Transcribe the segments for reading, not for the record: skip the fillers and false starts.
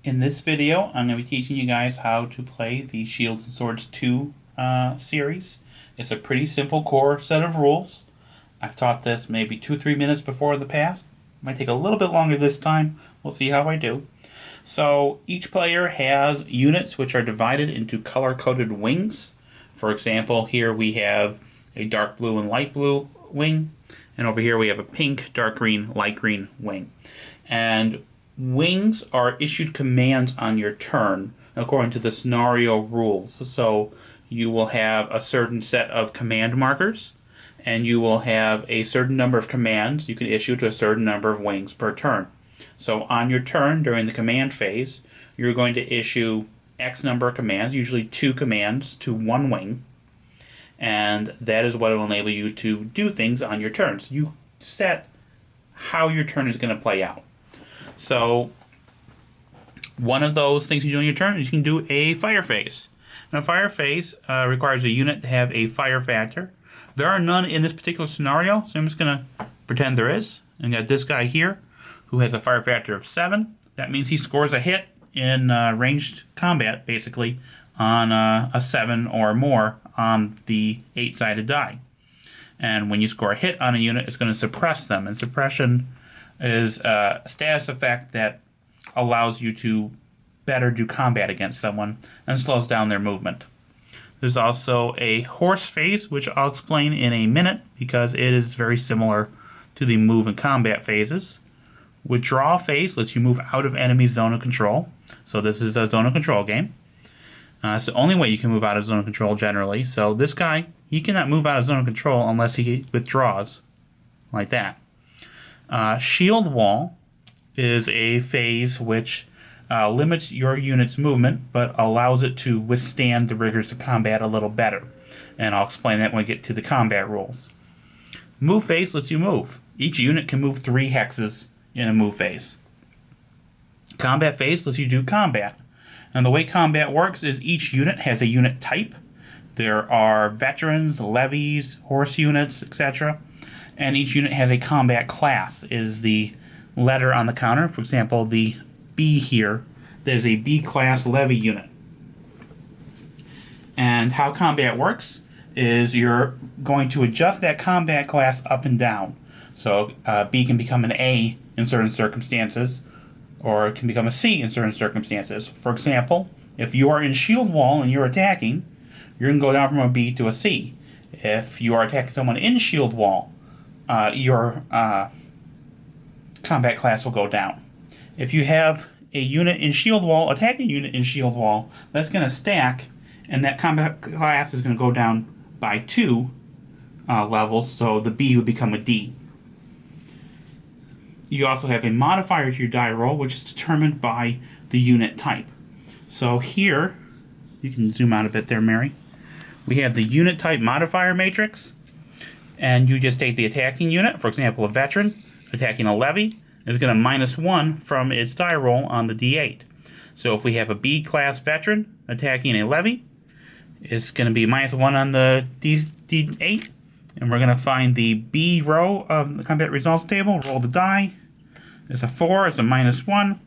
In this video, I'm going to be teaching you guys how to play the Shields and Swords 2 series. It's a pretty simple core set of rules. I've taught this maybe 2-3 minutes before in the past. Might take a little bit longer this time. We'll see how I do. So each player has units which are divided into color-coded wings. For example, here we have a dark blue and light blue wing. And over here we have a pink, dark green, light green wing. And wings are issued commands on your turn according to the scenario rules. So you will have a certain set of command markers, and you will have a certain number of commands you can issue to a certain number of wings per turn. So on your turn, during the command phase, you're going to issue X number of commands, usually 2 commands to 1 wing, and that is what will enable you to do things on your turn. So you set how your turn is going to play out. So one of those things you do on your turn is you can do a fire phase. Now, a fire phase requires a unit to have a fire factor. There are none in this particular scenario, so I'm just going to pretend there is. And got this guy here who has a fire factor of 7. That means he scores a hit in ranged combat, basically, on a 7 or more on the 8-sided die. And when you score a hit on a unit, it's going to suppress them. And suppression is a status effect that allows you to better do combat against someone and slows down their movement. There's also a horse phase, which I'll explain in a minute because it is very similar to the move and combat phases. Withdraw phase lets you move out of enemy zone of control. So this is a zone of control game. It's the only way you can move out of zone of control generally. So this guy, he cannot move out of zone of control unless he withdraws like that. Shield wall is a phase which limits your unit's movement but allows it to withstand the rigors of combat a little better. And I'll explain that when we get to the combat rules. Move phase lets you move. Each unit can move 3 hexes in a move phase. Combat phase lets you do combat. And the way combat works is each unit has a unit type. There are veterans, levies, horse units, etc. And each unit has a combat class. It is the letter on the counter. For example, the B here, there's a B class levy unit. And how combat works is you're going to adjust that combat class up and down. So B can become an A in certain circumstances, or it can become a C in certain circumstances. For example, if you are in shield wall and you're attacking, you're going to go down from a B to a C. If you are attacking someone in shield wall, your combat class will go down. If you have a unit in shield wall, attacking unit in shield wall, that's going to stack, and that combat class is going to go down by 2 levels, so the B would become a D. You also have a modifier to your die roll, which is determined by the unit type. So here, you can zoom out a bit there, Mary. We have the unit type modifier matrix, and you just take the attacking unit, for example, a veteran attacking a levy, is going to -1 from its die roll on the D8. So if we have a B class veteran attacking a levy, it's going to be -1 on the D8, and we're going to find the B row of the combat results table, roll the die. It's a 4, it's a -1.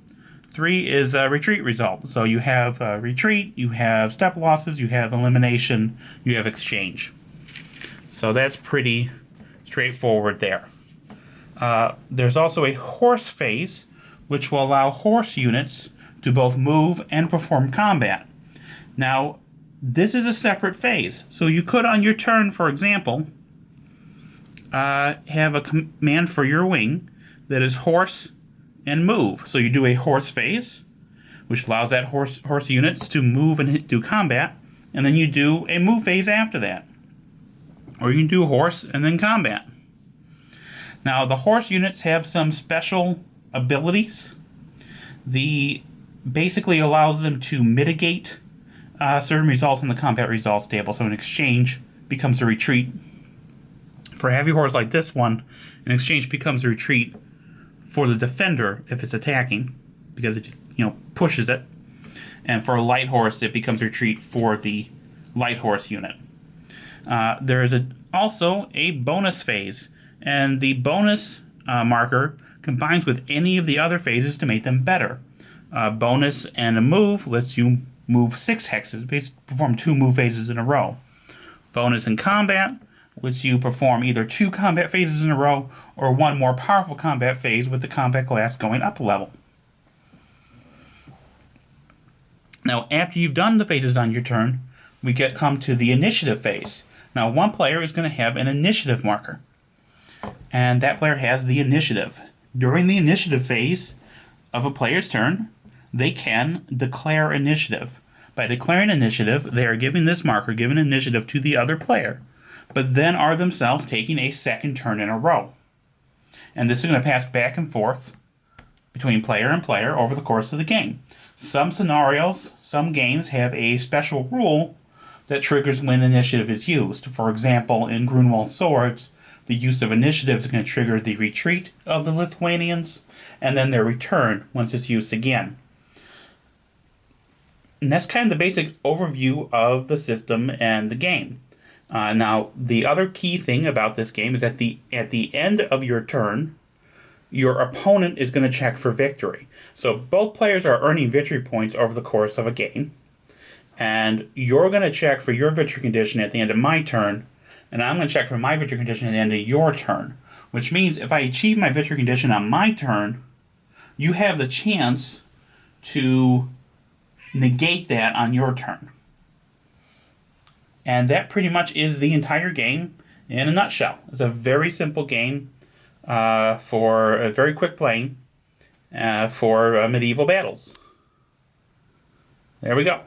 3 is a retreat result. So you have retreat, you have step losses, you have elimination, you have exchange. So that's pretty straightforward there. There's also a horse phase, which will allow horse units to both move and perform combat. Now, this is a separate phase. So you could, on your turn, for example, have a command for your wing that is horse and move. So you do a horse phase, which allows that horse units to move and do combat, and then you do a move phase after that. Or you can do horse and then combat. Now, the horse units have some special abilities. Basically allows them to mitigate certain results in the combat results table. So an exchange becomes a retreat. For a heavy horse like this one, an exchange becomes a retreat for the defender if it's attacking, because it just pushes it. And for a light horse, it becomes a retreat for the light horse unit. There is also a bonus phase, and the bonus marker combines with any of the other phases to make them better. Bonus and a move lets you move 6 hexes, basically perform 2 move phases in a row. Bonus in combat lets you perform either 2 combat phases in a row or 1 more powerful combat phase with the combat class going up a level. Now, after you've done the phases on your turn, we come to the initiative phase. Now, one player is going to have an initiative marker, and that player has the initiative. During the initiative phase of a player's turn, they can declare initiative. By declaring initiative, they are giving this marker, giving initiative to the other player, but then are themselves taking a second turn in a row. And this is going to pass back and forth between player and player over the course of the game. Some scenarios, some games have a special rule that triggers when initiative is used. For example, in Grunwald Swords, the use of initiative is going to trigger the retreat of the Lithuanians, and then their return once it's used again. And that's kind of the basic overview of the system and the game. Now, the other key thing about this game is at the end of your turn, your opponent is going to check for victory. So both players are earning victory points over the course of a game, and you're going to check for your victory condition at the end of my turn, and I'm going to check for my victory condition at the end of your turn, which means if I achieve my victory condition on my turn, you have the chance to negate that on your turn. And that pretty much is the entire game in a nutshell. It's a very simple game for a very quick playing for medieval battles. There we go.